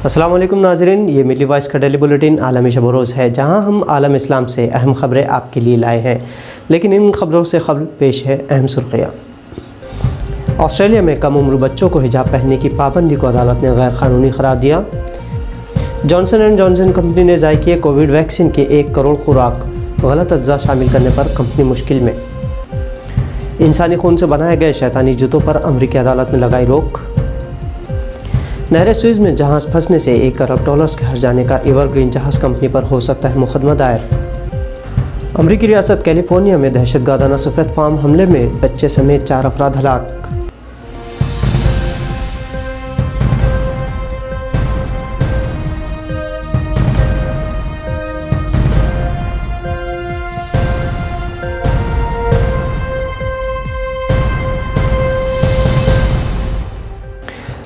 السلام علیکم ناظرین، یہ ملی وائس کا ڈیلی بلیٹن عالمی شب و روز ہے، جہاں ہم عالم اسلام سے اہم خبریں آپ کے لیے لائے ہیں۔ لیکن ان خبروں سے قبل پیش ہے اہم سرخیاں۔ آسٹریلیا میں کم عمر بچوں کو حجاب پہننے کی پابندی کو عدالت نے غیر قانونی قرار دیا۔ جانسن اینڈ جانسن کمپنی نے ضائع کیے کووڈ ویکسین کے 1 کروڑ خوراک، غلط اجزاء شامل کرنے پر کمپنی مشکل میں۔ انسانی خون سے بنائے گئے شیطانی جوتوں پر امریکی عدالت نے لگائی روک۔ نہر سوئز میں جہاز پھنسنے سے $1 ارب کے ہر جانے کا ایور گرین جہاز کمپنی پر ہو سکتا ہے مقدمہ دائر۔ امریکی ریاست کیلیفورنیا میں دہشت گردانہ سفید فام حملے میں بچے سمیت 4 افراد ہلاک۔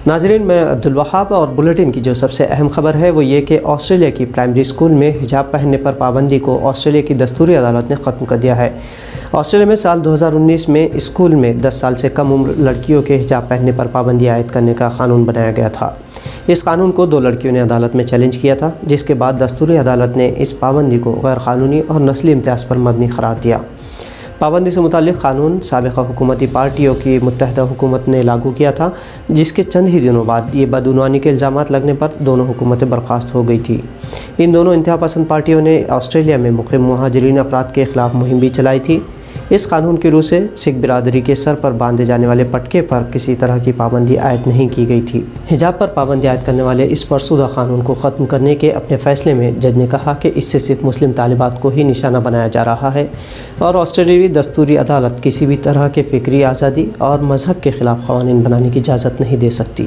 ناظرین، میں عبدالوہاب، اور بلیٹن کی جو سب سے اہم خبر ہے وہ یہ کہ آسٹریلیا کی پرائمری اسکول میں حجاب پہننے پر پابندی کو آسٹریلیا کی دستوری عدالت نے ختم کر دیا ہے۔ آسٹریلیا میں سال 2019 میں اسکول میں 10 سال سے کم عمر لڑکیوں کے حجاب پہننے پر پابندی عائد کرنے کا قانون بنایا گیا تھا۔ اس قانون کو 2 لڑکیوں نے عدالت میں چیلنج کیا تھا، جس کے بعد دستوری عدالت نے اس پابندی کو غیر قانونی اور نسلی امتیاز پر مبنی قرار دیا۔ پابندی سے متعلق قانون سابقہ حکومتی پارٹیوں کی متحدہ حکومت نے لاگو کیا تھا، جس کے چند ہی دنوں بعد یہ بدعنوانی کے الزامات لگنے پر دونوں حکومتیں برخاست ہو گئی تھیں۔ ان دونوں انتہا پسند پارٹیوں نے آسٹریلیا میں مقیم مہاجرین افراد کے خلاف مہم بھی چلائی تھی۔ اس قانون کی روح سے سکھ برادری کے سر پر باندھے جانے والے پٹکے پر کسی طرح کی پابندی عائد نہیں کی گئی تھی۔ حجاب پر پابندی عائد کرنے والے اس فرسودہ قانون کو ختم کرنے کے اپنے فیصلے میں جج نے کہا کہ اس سے صرف مسلم طالبات کو ہی نشانہ بنایا جا رہا ہے اور آسٹریلوی دستوری عدالت کسی بھی طرح کے فکری آزادی اور مذہب کے خلاف قوانین بنانے کی اجازت نہیں دے سکتی۔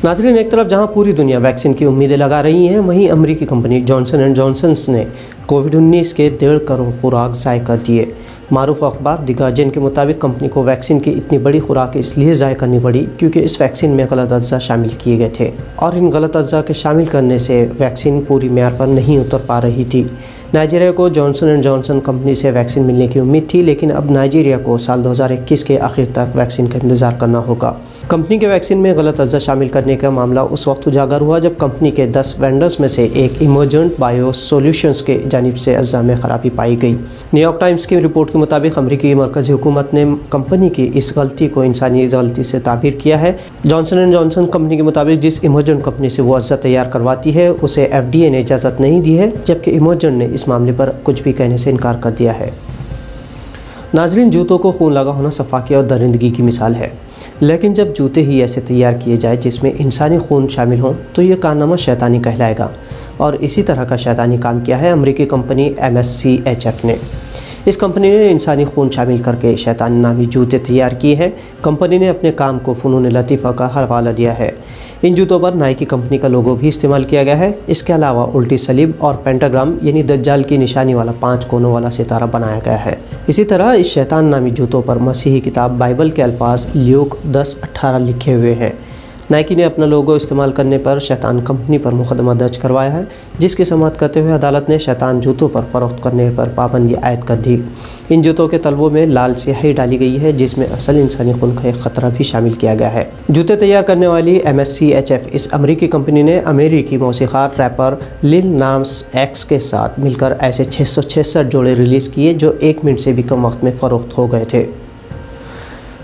ناظرین، ایک طرف جہاں پوری دنیا ویکسین کی امیدیں لگا رہی ہیں، وہیں امریکی کمپنی جانسن اینڈ جانسن نے کووڈ-19 کے 1.5 کروڑ خوراک ضائع کر دیے۔ معروف اخبار دی گارجین کے مطابق کمپنی کو ویکسین کی اتنی بڑی خوراک اس لیے ضائع کرنی پڑی کیونکہ اس ویکسین میں غلط اجزاء شامل کیے گئے تھے، اور ان غلط اجزاء کے شامل کرنے سے ویکسین پوری معیار پر نہیں اتر پا رہی تھی۔ نائجیریا کو جانسن اینڈ جانسن کمپنی سے ویکسین ملنے کی امید تھی، لیکن اب نائجیریا کو سال 2021 کے آخر تک ویکسین کا انتظار کرنا ہوگا۔ کمپنی کے ویکسین میں غلط اجزاء شامل کرنے کا معاملہ اس وقت اجاگر ہوا جب کمپنی کے 10 وینڈرز میں سے ایک ایمرجنٹ بایو سولوشنز کے جانب سے اجزاء میں خرابی پائی گئی۔ نیو یارک ٹائمز کی رپورٹ کے مطابق امریکی مرکزی حکومت نے کمپنی کی اس غلطی کو انسانی غلطی سے تعبیر کیا ہے۔ جانسن اینڈ جانسن کمپنی کے مطابق جس ایمرجنٹ کمپنی سے وہ اجزاء تیار کرواتی ہے اسے FDA نے اجازت نہیں دی ہے، جبکہ ایمرجنٹ نے اس معاملے پر کچھ بھی کہنے سے انکار کر دیا ہے۔ ناظرین، جوتوں کو خون لگا ہونا صفاقی اور درندگی کی مثال ہے، لیکن جب جوتے ہی ایسے تیار کیے جائے جس میں انسانی خون شامل ہوں تو یہ کارنامہ شیطانی کہلائے گا، اور اسی طرح کا شیطانی کام کیا ہے امریکی کمپنی MSCHF نے۔ اس کمپنی نے انسانی خون شامل کر کے شیطان نامی جوتے تیار کیے ہیں۔ کمپنی نے اپنے کام کو فنون لطیفہ کا حوالہ دیا ہے۔ ان جوتوں پر نائکی کمپنی کا لوگو بھی استعمال کیا گیا ہے۔ اس کے علاوہ الٹی صلیب اور پینٹاگرام یعنی دجال کی نشانی والا 5 کونوں والا ستارہ بنایا گیا ہے۔ اسی طرح اس شیطان نامی جوتوں پر مسیحی کتاب بائبل کے الفاظ لیوک 10:18 لکھے ہوئے ہیں۔ نائکی نے اپنا لوگو استعمال کرنے پر شیطان کمپنی پر مقدمہ درج کروایا ہے، جس کی سماعت کرتے ہوئے عدالت نے شیطان جوتوں پر فروخت کرنے پر پابندی عائد کر دی۔ ان جوتوں کے تلووں میں لال سیاہی ڈالی گئی ہے، جس میں اصل انسانی خون کا ایک خطرہ بھی شامل کیا گیا ہے۔ جوتے تیار کرنے والی MSCHF اس امریکی کمپنی نے امریکی موسیقار ریپر لیل ناس ایکس کے ساتھ مل کر ایسے 666 جوڑے ریلیز کیے جو 1 منٹ سے بھی کم وقت میں فروخت ہو گئے تھے۔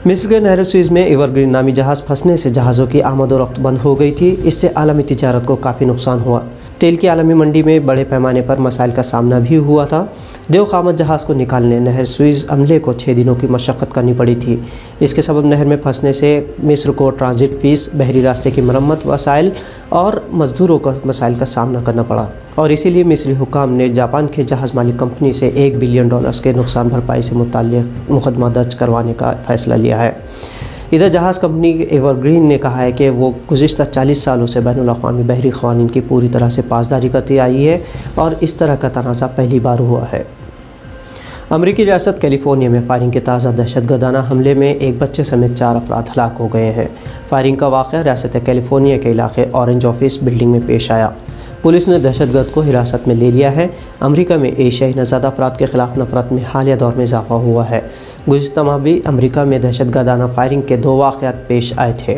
مصر کے نہر سوئز میں ایور گرین نامی جہاز پھنسنے سے جہازوں کی آمد و رفت بند ہو گئی تھی۔ اس سے عالمی تجارت کو کافی نقصان ہوا۔ تیل کی عالمی منڈی میں بڑے پیمانے پر مسائل کا سامنا بھی ہوا تھا۔ دیو قامت جہاز کو نکالنے نہر سوئز عملے کو 6 دنوں کی مشقت کرنی پڑی تھی۔ اس کے سبب نہر میں پھنسنے سے مصر کو ٹرانزٹ فیس، بحری راستے کی مرمت، وسائل اور مزدوروں کا مسائل کا سامنا کرنا پڑا، اور اسی لیے مصری حکام نے جاپان کے جہاز مالک کمپنی سے $1 بلین کے نقصان بھرپائی سے متعلق مقدمہ درج کروانے کا فیصلہ لیا ہے۔ ادھر جہاز کمپنی ایور گرین نے کہا ہے کہ وہ گزشتہ 40 سالوں سے بین الاقوامی بحری قوانین کی پوری طرح سے پاسداری کرتی آئی ہے، اور اس طرح کا تنازع پہلی بار ہوا ہے۔ امریکی ریاست کیلیفورنیا میں فائرنگ کے تازہ دہشت گردانہ حملے میں ایک بچے سمیت 4 افراد ہلاک ہو گئے ہیں۔ فائرنگ کا واقعہ ریاست کیلیفورنیا کے علاقے اورنج آفس بلڈنگ میں پیش آیا۔ پولیس نے دہشت گرد کو حراست میں لے لیا ہے۔ امریکہ میں ایشیائی نژاد افراد کے خلاف نفرت میں حالیہ دور میں اضافہ ہوا ہے۔ گزشتہ ماہ بھی امریکہ میں دہشت گردانہ فائرنگ کے 2 واقعات پیش آئے تھے۔